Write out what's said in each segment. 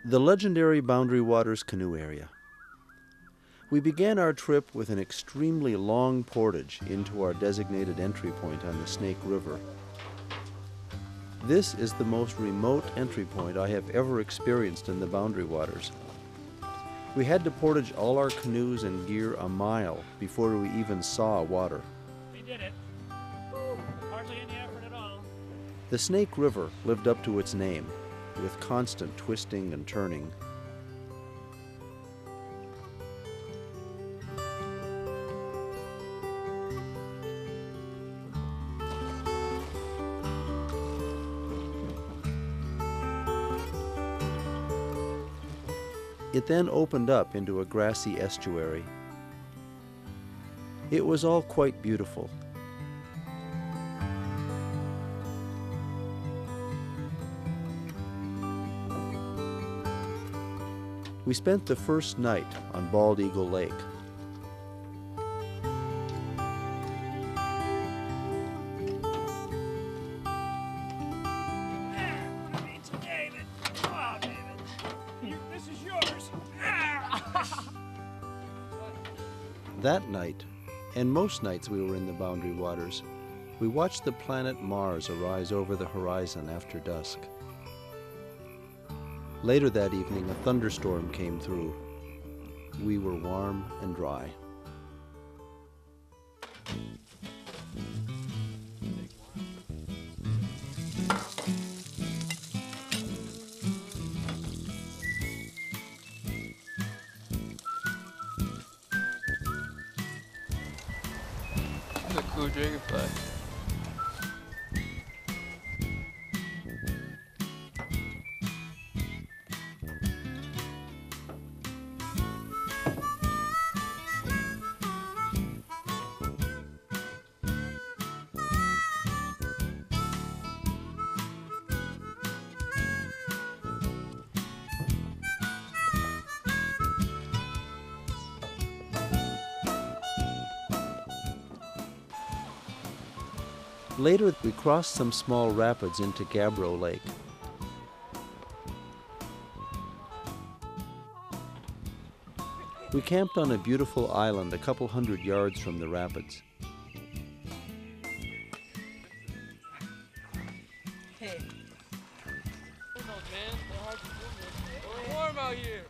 The legendary Boundary Waters canoe area. We began our trip with an extremely long portage into our designated entry point on the Snake River. This is the most remote entry point I have ever experienced in the Boundary Waters. We had to portage all our canoes and gear a mile before we even saw water. We did it. Hardly any effort at all. The Snake River lived up to its name, with constant twisting and turning. It then opened up into a grassy estuary. It was all quite beautiful. We spent the first night on Bald Eagle Lake. David. Wow, David. This is yours. That night, and most nights we were in the Boundary Waters, we watched the planet Mars arise over the horizon after dusk. Later that evening, a thunderstorm came through. We were warm and dry. That's a cool dragonfly. Later, we crossed some small rapids into Gabbro Lake. We camped on a beautiful island a couple hundred yards from the rapids. Hey. Man, they're hard to swim in. It's warm out here.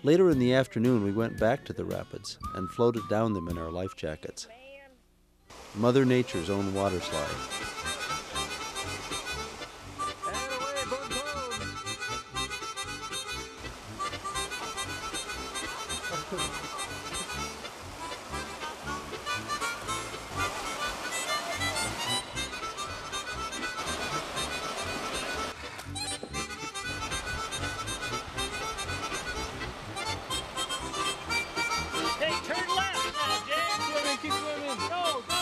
Later in the afternoon, we went back to the rapids and floated down them in our life jackets. Mother Nature's own water slide. Hey, turn left now, James. Keep swimming. Go, go.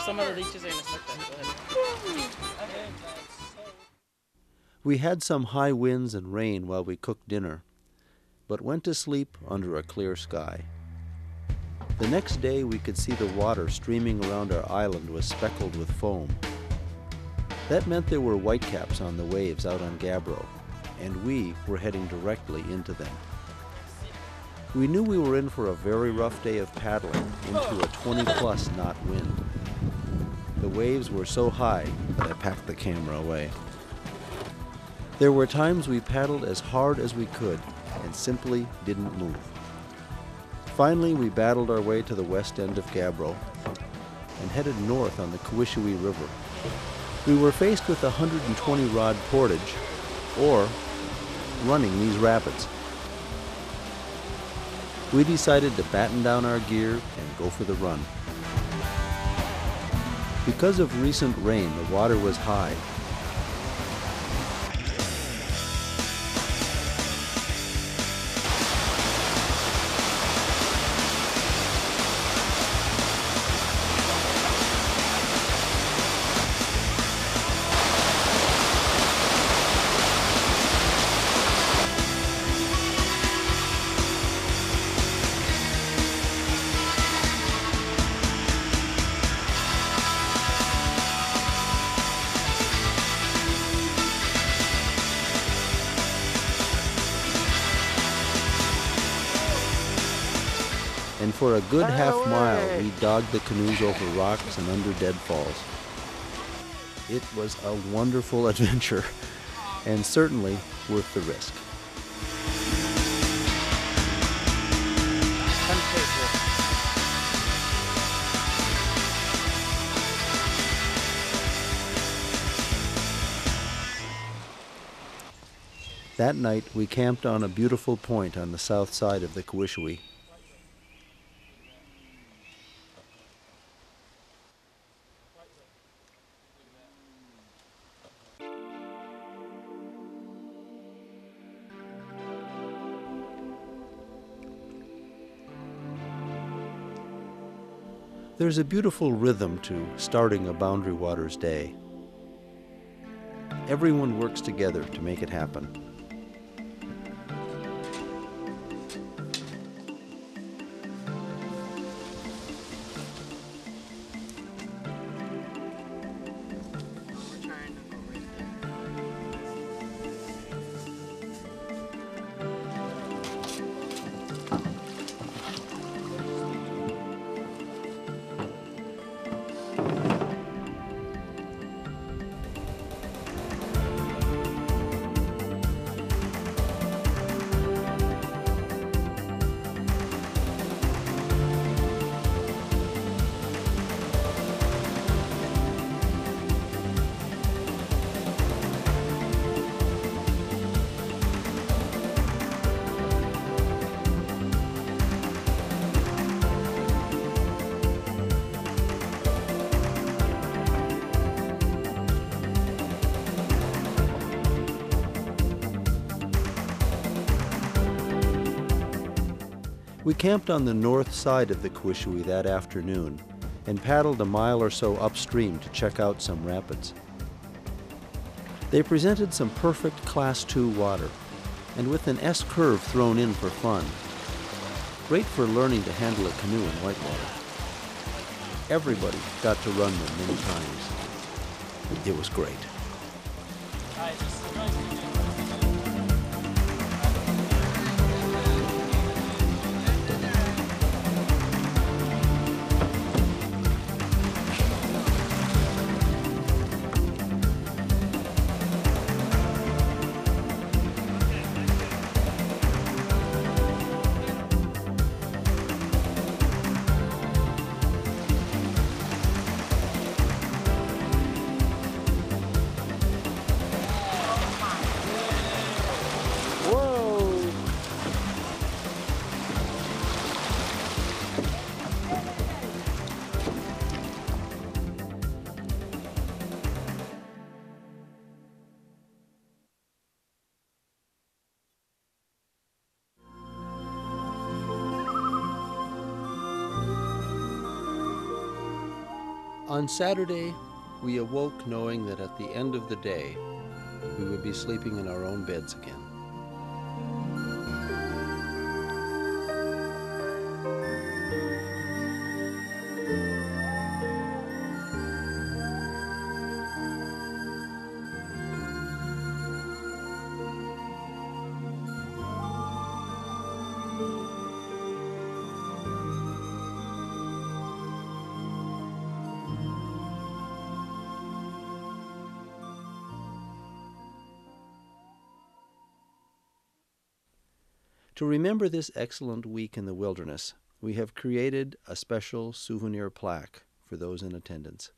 Some of the leeches are going to suck that. Go ahead. We had some high winds and rain while we cooked dinner, but went to sleep under a clear sky. The next day we could see the water streaming around our island was speckled with foam. That meant there were whitecaps on the waves out on Gabbro, and we were heading directly into them. We knew we were in for a very rough day of paddling into a 20-plus knot wind. The waves were so high that I packed the camera away. There were times we paddled as hard as we could and simply didn't move. Finally, we battled our way to the west end of Gabbro and headed north on the Kawishui River. We were faced with a 120-rod portage or running these rapids. We decided to batten down our gear and go for the run. Because of recent rain, the water was high. and for a good half-mile we dogged the canoes over rocks and under deadfalls. It was a wonderful adventure, and certainly worth the risk. That night, we camped on a beautiful point on the south side of the Kawishwe. There's a beautiful rhythm to starting a Boundary Waters day. Everyone works together to make it happen. We camped on the north side of the Kawishwe that afternoon and paddled a mile or so upstream to check out some rapids. They presented some perfect Class II water, and with an S-curve thrown in for fun. Great for learning to handle a canoe in whitewater. Everybody got to run them many times. It was great. On Saturday, we awoke knowing that at the end of the day, we would be sleeping in our own beds again. To remember this excellent week in the wilderness, we have created a special souvenir plaque for those in attendance.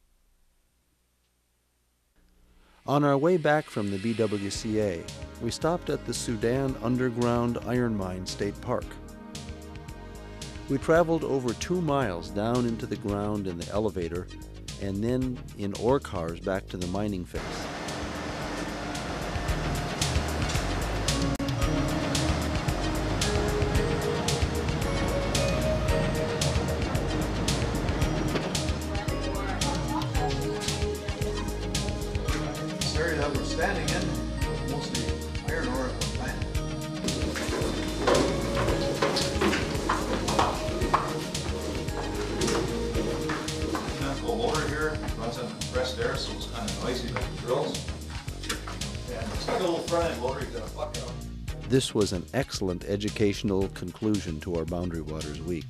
On our way back from the BWCA, we stopped at the Sudan Underground Iron Mine State Park. We traveled over 2 miles down into the ground in the elevator and then in ore cars back to the mining face. That we're standing in, mostly iron ore at the plant. The loader here runs on compressed air, so it's kind of noisy like the drills. And it's like a little front end loader, you got a bucket on. This was an excellent educational conclusion to our Boundary Waters week.